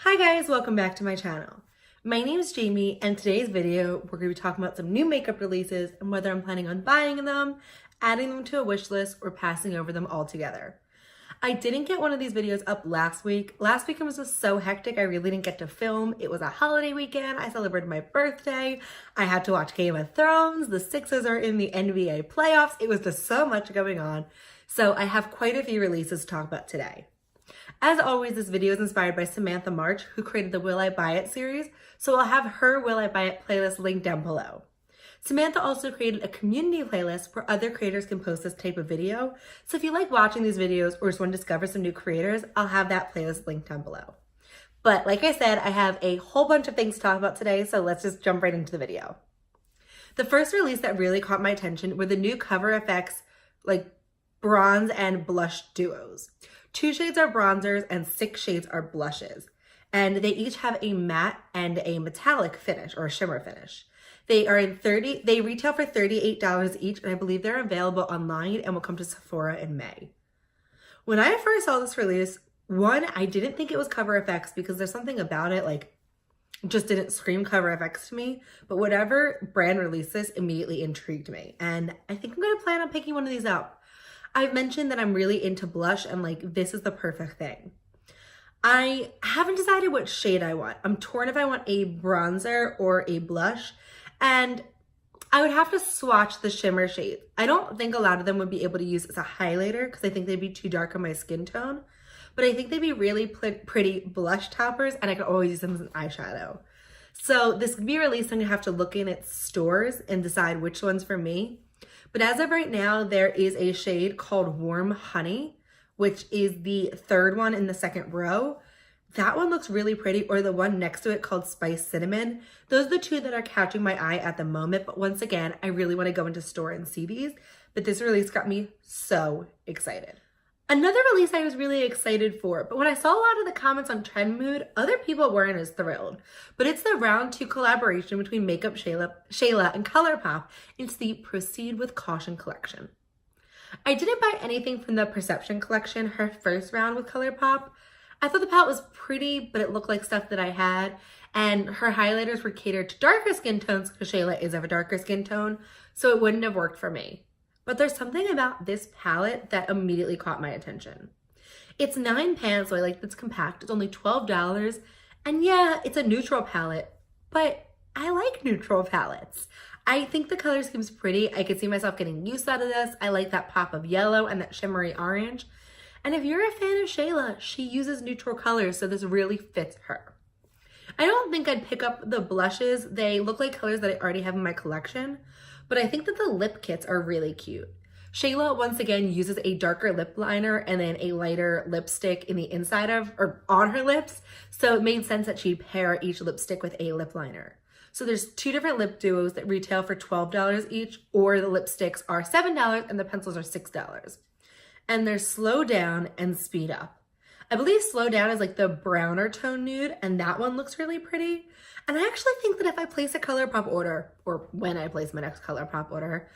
Hi guys, welcome back to my channel. My name is Jamie and today's video we're going to be talking about some new makeup releases and whether I'm planning on buying them, adding them to a wish list, or passing over them altogether. I didn't get one of these videos up last week. Last weekend was just so hectic I really didn't get to film. It was a holiday weekend. I celebrated my birthday. I had to watch Game of Thrones. The Sixers are in the NBA playoffs. It was just so much going on. So I have quite a few releases to talk about today. As always, this video is inspired by Samantha March, who created the Will I Buy It series, so I'll have her Will I Buy It playlist linked down below. Samantha also created a community playlist where other creators can post this type of video, so if you like watching these videos or just want to discover some new creators, I'll have that playlist linked down below. But like I said, I have a whole bunch of things to talk about today, so let's just jump right into the video. The first release that really caught my attention were the new Cover FX bronze and blush duos. 2 shades are bronzers and 6 shades are blushes. And they each have a matte and a metallic finish or a shimmer finish. They retail for $38 each, and I believe they're available online and will come to Sephora in May. When I first saw this release, one, I didn't think it was Cover FX because there's something about it just didn't scream Cover FX to me, but whatever brand released this immediately intrigued me. And I think I'm gonna plan on picking one of these up. I've mentioned that I'm really into blush and this is the perfect thing. I haven't decided what shade I want. I'm torn if I want a bronzer or a blush, and I would have to swatch the shimmer shades. I don't think a lot of them would be able to use as a highlighter because I think they'd be too dark on my skin tone, but I think they'd be really pretty blush toppers and I could always use them as an eyeshadow. So this could be released and you have to look in at stores and decide which one's for me. But as of right now, there is a shade called Warm Honey, which is the third one in the second row. That one looks really pretty, or the one next to it called Spice Cinnamon. Those are the two that are catching my eye at the moment. But once again, I really want to go into store and see these. But this release got me so excited. Another release I was really excited for, but when I saw a lot of the comments on Trend Mood, other people weren't as thrilled. But it's the round 2 collaboration between Makeup Shayla and Colourpop. It's the Proceed with Caution collection. I didn't buy anything from the Perception collection, her first round with Colourpop. I thought the palette was pretty, but it looked like stuff that I had. And her highlighters were catered to darker skin tones because Shayla is of a darker skin tone, so it wouldn't have worked for me. But there's something about this palette that immediately caught my attention. It's 9 pans, so I like that it's compact. It's only $12. And yeah, it's a neutral palette, but I like neutral palettes. I think the color scheme's pretty. I could see myself getting use out of this. I like that pop of yellow and that shimmery orange. And if you're a fan of Shayla, she uses neutral colors, so this really fits her. I don't think I'd pick up the blushes. They look like colors that I already have in my collection, but I think that the lip kits are really cute. Shayla, once again, uses a darker lip liner and then a lighter lipstick in the inside of, or on her lips, so it made sense that she'd pair each lipstick with a lip liner. So there's 2 different lip duos that retail for $12 each, or the lipsticks are $7 and the pencils are $6. And there's Slow Down and Speed Up. I believe Slow Down is the browner tone nude, and that one looks really pretty. And I actually think that if I place a Colourpop order, or when I place my next Colourpop order,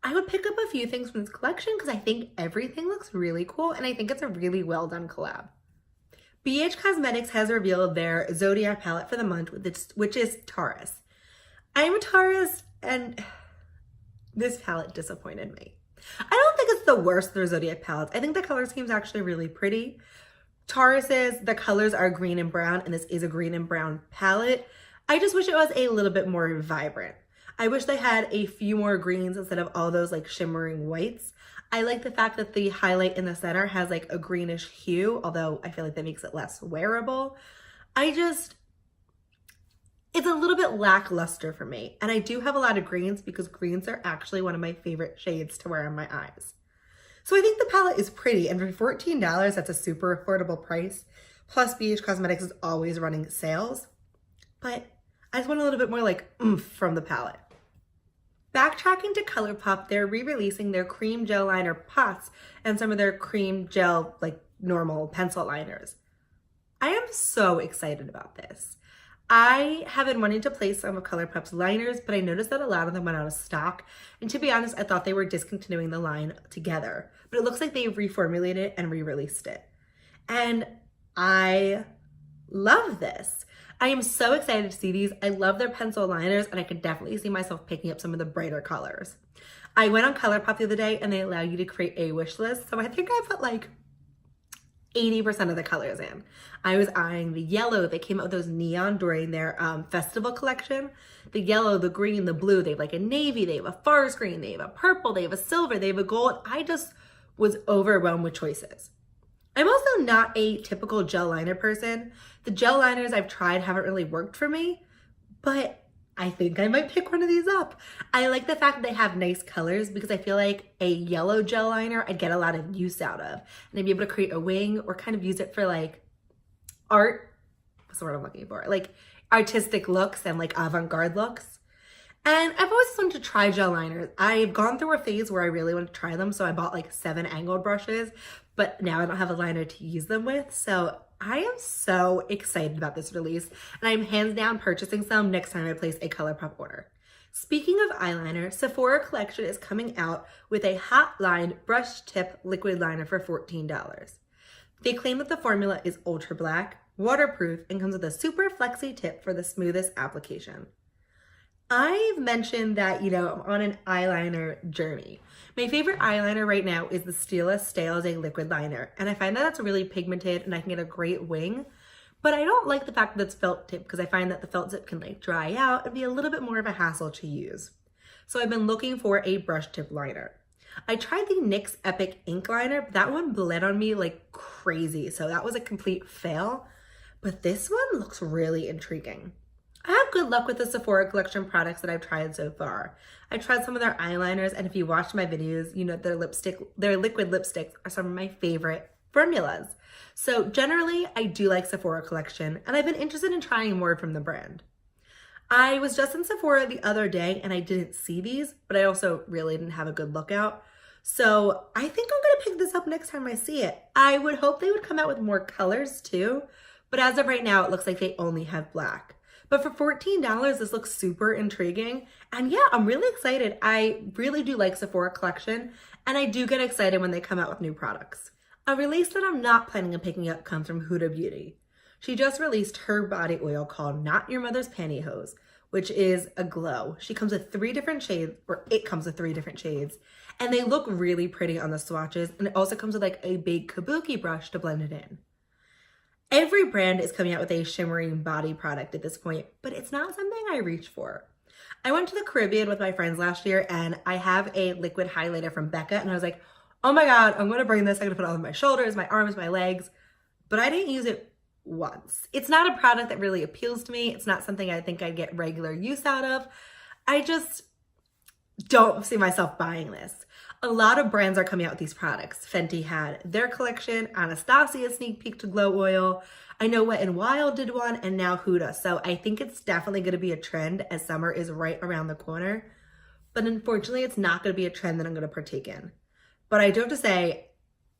I would pick up a few things from this collection because I think everything looks really cool and I think it's a really well done collab. BH Cosmetics has revealed their Zodiac palette for the month, which is Taurus. I'm a Taurus and this palette disappointed me. I don't think it's the worst of their Zodiac palettes. I think the color scheme is actually really pretty. Taurus's, the colors are green and brown, and this is a green and brown palette. I just wish it was a little bit more vibrant. I wish they had a few more greens instead of all those shimmering whites. I like the fact that the highlight in the center has a greenish hue, although I feel like that makes it less wearable. It's a little bit lackluster for me. And I do have a lot of greens because greens are actually one of my favorite shades to wear on my eyes. So I think the palette is pretty, and for $14, that's a super affordable price. Plus BH Cosmetics is always running sales. But I just want a little bit more oomph from the palette. Backtracking to Colourpop, they're re-releasing their cream gel liner pots and some of their cream gel normal pencil liners. I am so excited about this. I have been wanting to place some of Colourpop's liners, but I noticed that a lot of them went out of stock. And to be honest, I thought they were discontinuing the line together, but it looks like they've reformulated it and re-released it. And I Love this. I am so excited to see these. I love their pencil liners and I could definitely see myself picking up some of the brighter colors. I went on Colourpop the other day and they allow you to create a wish list. So I think I put like 80% of the colors in. I was eyeing the yellow. They came out with those neon during their festival collection. The yellow, the green, the blue. They have like a navy, they have a forest green, they have a purple, they have a silver, they have a gold. I just was overwhelmed with choices. I'm also not a typical gel liner person. The gel liners I've tried haven't really worked for me, but I think I might pick one of these up. I like the fact that they have nice colors because I feel like a yellow gel liner I'd get a lot of use out of. And I'd be able to create a wing or kind of use it for like art, what's the word I'm looking for? Like artistic looks and like avant-garde looks. And I've always wanted to try gel liners. I've gone through a phase where I really wanted to try them, so I bought like 7 angled brushes, but now I don't have a liner to use them with. So I am so excited about this release, and I'm hands down purchasing some next time I place a Colourpop order. Speaking of eyeliner, Sephora collection is coming out with a hot line brush tip liquid liner for $14. They claim that the formula is ultra black, waterproof, and comes with a super flexy tip for the smoothest application. I've mentioned that, I'm on an eyeliner journey. My favorite eyeliner right now is the Stila Stay Day liquid liner, and I find that that's really pigmented and I can get a great wing, but I don't like the fact that it's felt tip because I find that the felt tip can like dry out and be a little bit more of a hassle to use. So I've been looking for a brush tip liner. I tried the NYX Epic ink liner, but that one bled on me like crazy, so that was a complete fail, but this one looks really intriguing. I have good luck with the Sephora collection products that I've tried so far. I tried some of their eyeliners, and if you watched my videos, you know their liquid lipsticks are some of my favorite formulas. So generally, I do like Sephora collection, and I've been interested in trying more from the brand. I was just in Sephora the other day, and I didn't see these, but I also really didn't have a good look out. So I think I'm gonna pick this up next time I see it. I would hope they would come out with more colors too, but as of right now, it looks like they only have black. But for $14, this looks super intriguing. And yeah, I'm really excited. I really do like Sephora collection, and I do get excited when they come out with new products. A release that I'm not planning on picking up comes from Huda Beauty. She just released her body oil called Not Your Mother's Pantyhose, which is a glow. She comes with 3 different shades, or it comes with 3 different shades, and they look really pretty on the swatches, and it also comes with like a big kabuki brush to blend it in. Every brand is coming out with a shimmering body product at this point, but it's not something I reach for. I went to the Caribbean with my friends last year, and I have a liquid highlighter from Becca, and I was like, oh my God, I'm gonna bring this. I'm gonna put it on my shoulders, my arms, my legs, but I didn't use it once. It's not a product that really appeals to me. It's not something I think I'd get regular use out of. I just don't see myself buying this. A lot of brands are coming out with these products. Fenty had their collection, Anastasia sneak peek to glow oil. I know Wet n Wild did one, and now Huda. So I think it's definitely gonna be a trend as summer is right around the corner. But unfortunately, it's not gonna be a trend that I'm gonna partake in. But I do have to say,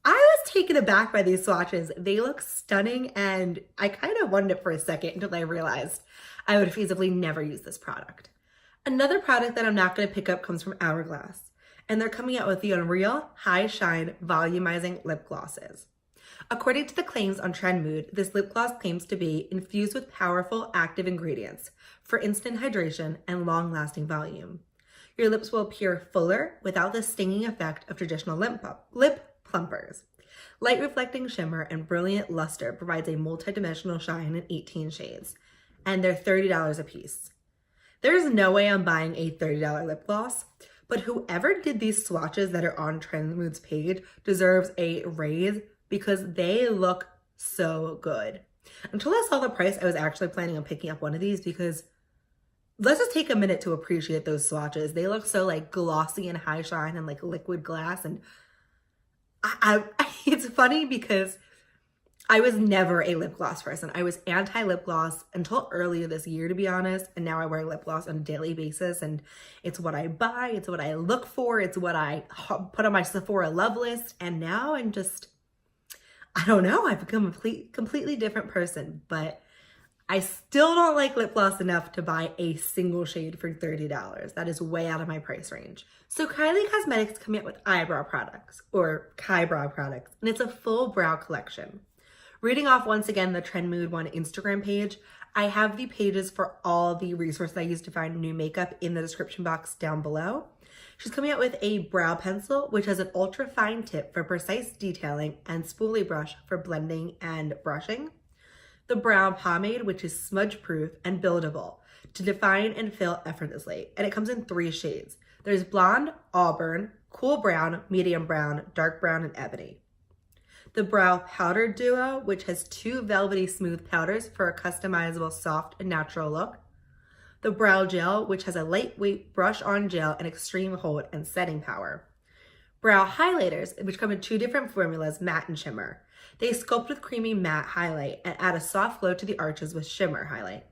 I was taken aback by these swatches. They look stunning, and I kind of wanted it for a second until I realized I would feasibly never use this product. Another product that I'm not gonna pick up comes from Hourglass, and they're coming out with the Unreal High Shine Volumizing Lip Glosses. According to the claims on Trend Mood, this lip gloss claims to be infused with powerful active ingredients for instant hydration and long-lasting volume. Your lips will appear fuller without the stinging effect of traditional lip plumpers. Light reflecting shimmer and brilliant luster provides a multi-dimensional shine in 18 shades, and they're $30 a piece. There's no way I'm buying a $30 lip gloss, but whoever did these swatches that are on Trend Mood's page deserves a raise because they look so good. Until I saw the price, I was actually planning on picking up one of these because let's just take a minute to appreciate those swatches. They look so like glossy and high shine and like liquid glass. And it's funny because I was never a lip gloss person. I was anti-lip gloss until earlier this year, to be honest. And now I wear lip gloss on a daily basis. And it's what I buy. It's what I look for. It's what I put on my Sephora love list. And now I'm just, I don't know. I've become a completely different person. But I still don't like lip gloss enough to buy a single shade for $30. That is way out of my price range. So Kylie Cosmetics coming out with eyebrow products, or Kybrow products. And it's a full brow collection. Reading off once again the Trend Mood One Instagram page, I have the pages for all the resources I use to find new makeup in the description box down below. She's coming out with a brow pencil, which has an ultra fine tip for precise detailing and spoolie brush for blending and brushing. The brow pomade, which is smudge proof and buildable to define and fill effortlessly. And it comes in 3 shades. There's blonde, auburn, cool brown, medium brown, dark brown, and ebony. The brow powder duo, which has 2 velvety smooth powders for a customizable soft and natural look. The brow gel, which has a lightweight brush on gel and extreme hold and setting power. Brow highlighters, which come in 2 different formulas, matte and shimmer. They sculpt with creamy matte highlight and add a soft glow to the arches with shimmer highlight.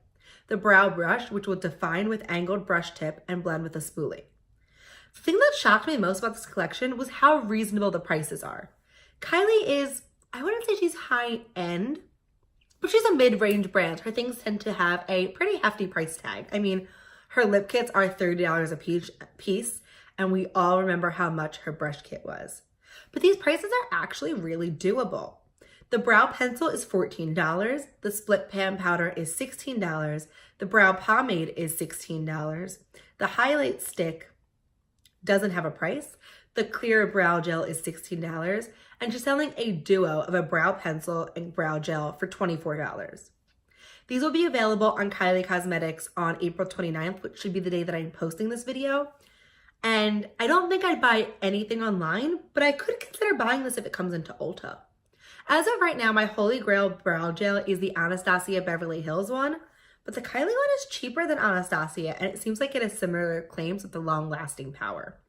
The brow brush, which will define with angled brush tip and blend with a spoolie. The thing that shocked me most about this collection was how reasonable the prices are. Kylie is, I wouldn't say she's high end, but she's a mid-range brand. Her things tend to have a pretty hefty price tag. I mean, her lip kits are $30 a piece, and we all remember how much her brush kit was. But these prices are actually really doable. The brow pencil is $14. The split pan powder is $16. The brow pomade is $16. The highlight stick doesn't have a price. The clear brow gel is $16. And she's selling a duo of a brow pencil and brow gel for $24. These will be available on Kylie Cosmetics on April 29th, which should be the day that I'm posting this video. And I don't think I'd buy anything online, but I could consider buying this if it comes into Ulta. As of right now, my holy grail brow gel is the Anastasia Beverly Hills one, but the Kylie one is cheaper than Anastasia, and it seems like it has similar claims with the long-lasting power.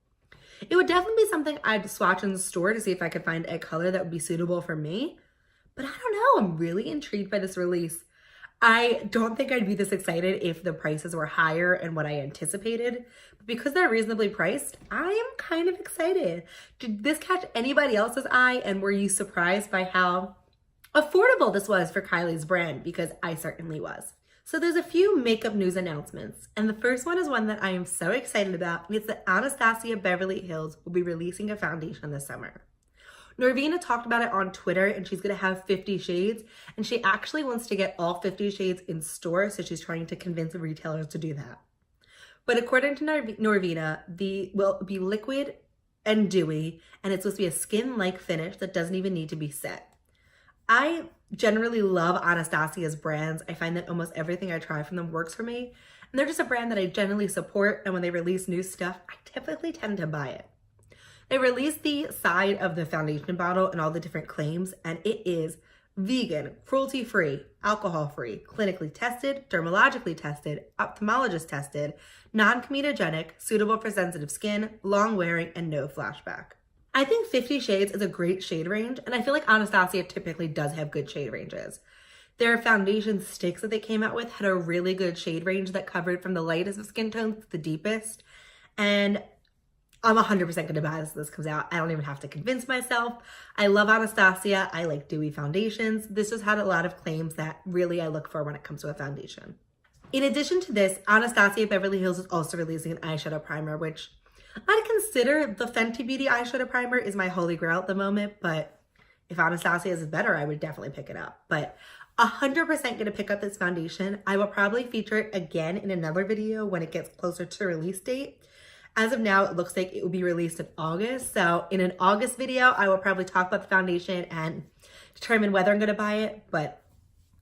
It would definitely be something I'd swatch in the store to see if I could find a color that would be suitable for me, but I don't know, I'm really intrigued by this release. I don't think I'd be this excited if the prices were higher than what I anticipated, but because they're reasonably priced, I am kind of excited. Did this catch anybody else's eye, and were you surprised by how affordable this was for Kylie's brand? Because I certainly was. So there's a few makeup news announcements, and the first one is one that I am so excited about, and it's that Anastasia Beverly Hills will be releasing a foundation this summer. Norvina talked about it on Twitter, and she's going to have 50 shades, and she actually wants to get all 50 shades in store, so she's trying to convince the retailers to do that. But according to Norvina, the will be liquid and dewy, and it's supposed to be a skin-like finish that doesn't even need to be set. I generally love Anastasia's brands. I find that almost everything I try from them works for me, and they're just a brand that I generally support, and when they release new stuff, I typically tend to buy it. They released the side of the foundation bottle and all the different claims, and it is vegan, cruelty-free, alcohol-free, clinically tested, dermatologically tested, ophthalmologist tested, non-comedogenic, suitable for sensitive skin, long-wearing, and no flashback. I think 50 shades is a great shade range, and I feel like Anastasia typically does have good shade ranges. Their foundation sticks that they came out with had a really good shade range that covered from the lightest of skin tones to the deepest, and I'm 100% going to buy this when this comes out. I don't even have to convince myself. I love Anastasia. I like dewy foundations. This just had a lot of claims that really I look for when it comes to a foundation. In addition to this, Anastasia Beverly Hills is also releasing an eyeshadow primer, which I'd consider the Fenty Beauty eyeshadow primer is my holy grail at the moment, but if Anastasia is better, I would definitely pick it up. But 100% going to pick up this foundation. I will probably feature it again in another video when it gets closer to release date. As of now, it looks like it will be released in August. So in an August video, I will probably talk about the foundation and determine whether I'm going to buy it, but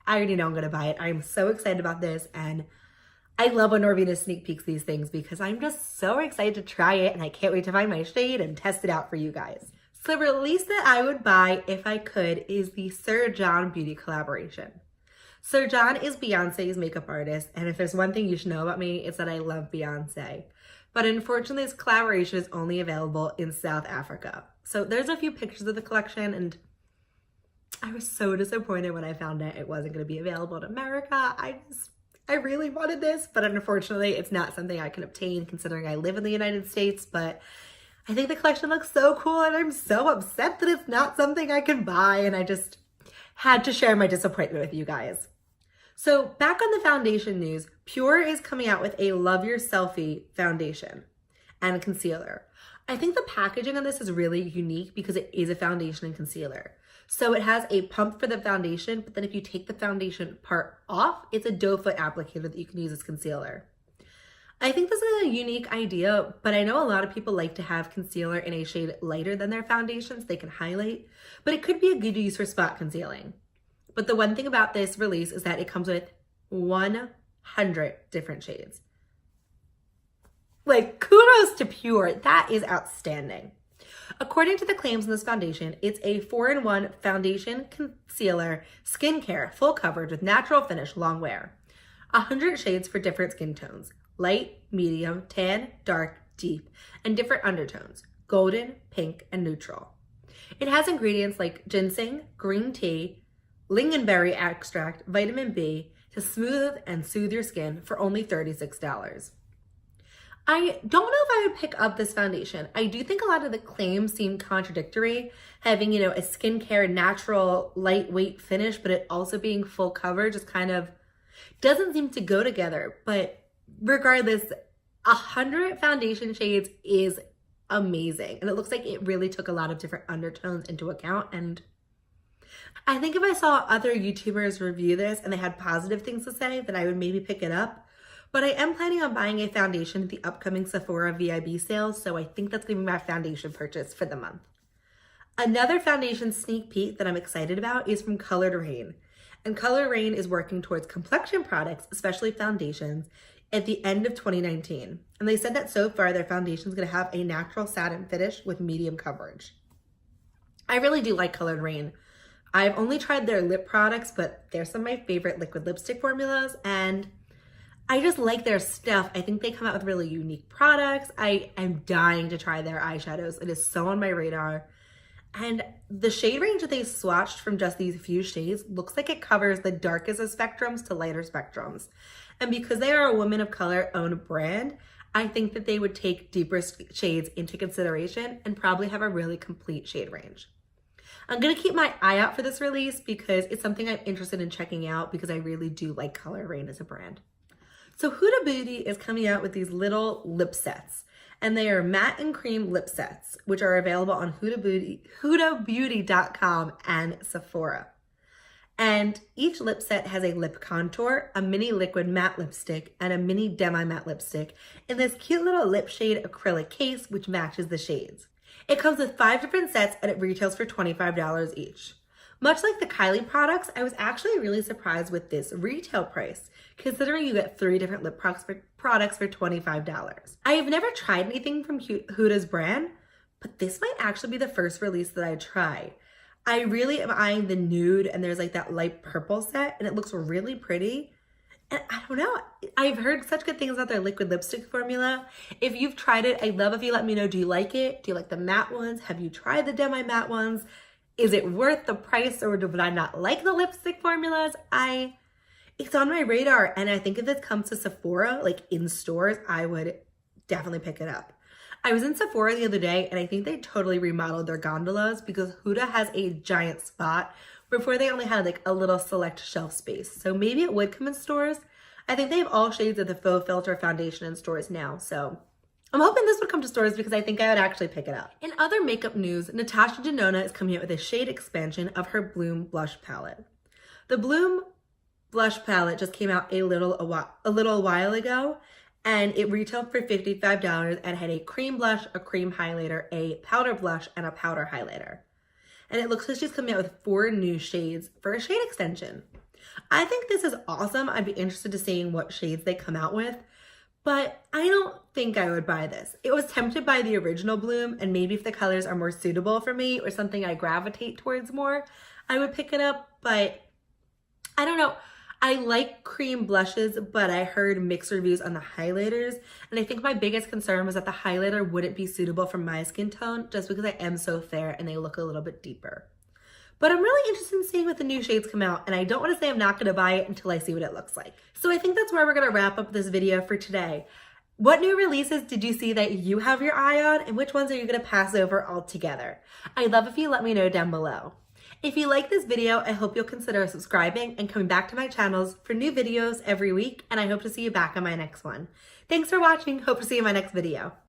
I already know I'm going to buy it. I'm so excited about this, and I love when Norvina sneak peeks these things because I'm just so excited to try it, and I can't wait to find my shade and test it out for you guys. So the release that I would buy if I could is the Sir John Beauty collaboration. Sir John is Beyonce's makeup artist, and if there's one thing you should know about me, it's that I love Beyonce. But unfortunately, this collaboration is only available in South Africa. So there's a few pictures of the collection, and I was so disappointed when I found out it wasn't going to be available in America. I really wanted this, but unfortunately, it's not something I can obtain considering I live in the United States. But I think the collection looks so cool, and I'm so upset that it's not something I can buy, and I just had to share my disappointment with you guys. So back on the foundation news, Pure is coming out with a Love Your Selfie foundation and concealer. I think the packaging on this is really unique because it is a foundation and concealer. So it has a pump for the foundation, but then if you take the foundation part off, it's a doe foot applicator that you can use as concealer. I think this is a unique idea, but I know a lot of people like to have concealer in a shade lighter than their foundation so they can highlight, but it could be a good use for spot concealing. But the one thing about this release is that it comes with 100 different shades. Like, kudos to Pure, that is outstanding. According to the claims in this foundation, it's a 4-in-1 foundation, concealer, skincare, full coverage with natural finish, long wear. 100 shades for different skin tones. Light, medium, tan, dark, deep, and different undertones, golden, pink, and neutral. It has ingredients like ginseng, green tea, lingonberry extract, vitamin B to smooth and soothe your skin for only $36. I don't know if I would pick up this foundation. I do think a lot of the claims seem contradictory, having, a skincare, natural, lightweight finish, but it also being full coverage just kind of doesn't seem to go together. But regardless, 100 foundation shades is amazing. And it looks like it really took a lot of different undertones into account. And I think if I saw other YouTubers review this and they had positive things to say, then I would maybe pick it up. But I am planning on buying a foundation at the upcoming Sephora VIB sale, so I think that's going to be my foundation purchase for the month. Another foundation sneak peek that I'm excited about is from Colored Rain. And Colored Rain is working towards complexion products, especially foundations, at the end of 2019. And they said that so far their foundation is going to have a natural satin finish with medium coverage. I really do like Colored Rain. I've only tried their lip products, but they're some of my favorite liquid lipstick formulas, and I just like their stuff. I think they come out with really unique products. I am dying to try their eyeshadows. It is so on my radar. And the shade range that they swatched from just these few shades looks like it covers the darkest of spectrums to lighter spectrums. And because they are a women of color owned brand, I think that they would take deeper shades into consideration and probably have a really complete shade range. I'm going to keep my eye out for this release because it's something I'm interested in checking out because I really do like Colored Rain as a brand. So Huda Beauty is coming out with these little lip sets, and they are matte and cream lip sets, which are available on hudabeauty.com and Sephora. And each lip set has a lip contour, a mini liquid matte lipstick, and a mini demi-matte lipstick in this cute little lip shade acrylic case, which matches the shades. It comes with 5 different sets and it retails for $25 each. Much like the Kylie products, I was actually really surprised with this retail price, considering you get 3 different lip products for $25. I have never tried anything from Huda's brand, but this might actually be the first release that I try. I really am eyeing the nude, and there's like that light purple set, and it looks really pretty. And I don't know, I've heard such good things about their liquid lipstick formula. If you've tried it, I'd love if you let me know, do you like it? Do you like the matte ones? Have you tried the demi-matte ones? Is it worth the price, or would I not like the lipstick formulas? It's on my radar, and I think if this comes to Sephora, like in stores, I would definitely pick it up. I was in Sephora the other day, and I think they totally remodeled their gondolas because Huda has a giant spot before they only had like a little select shelf space. So maybe it would come in stores. I think they have all shades of the Faux Filter foundation in stores now, so I'm hoping this would come to stores because I think I would actually pick it up. In other makeup news, Natasha Denona is coming out with a shade expansion of her Bloom blush palette. The Bloom blush palette just came out a little while ago, and it retailed for $55 and had a cream blush, a cream highlighter, a powder blush, and a powder highlighter. And it looks like she's coming out with 4 new shades for a shade extension. I think this is awesome. I'd be interested to seeing what shades they come out with, but I don't think I would buy this. It was tempted by the original Bloom, and maybe if the colors are more suitable for me or something I gravitate towards more, I would pick it up, but I don't know. I like cream blushes, but I heard mixed reviews on the highlighters, and I think my biggest concern was that the highlighter wouldn't be suitable for my skin tone just because I am so fair and they look a little bit deeper. But I'm really interested in seeing what the new shades come out, and I don't want to say I'm not going to buy it until I see what it looks like. So I think that's where we're going to wrap up this video for today. What new releases did you see that you have your eye on, and which ones are you going to pass over altogether? I'd love if you let me know down below. If you like this video, I hope you'll consider subscribing and coming back to my channels for new videos every week, and I hope to see you back on my next one. Thanks for watching. Hope to see you in my next video.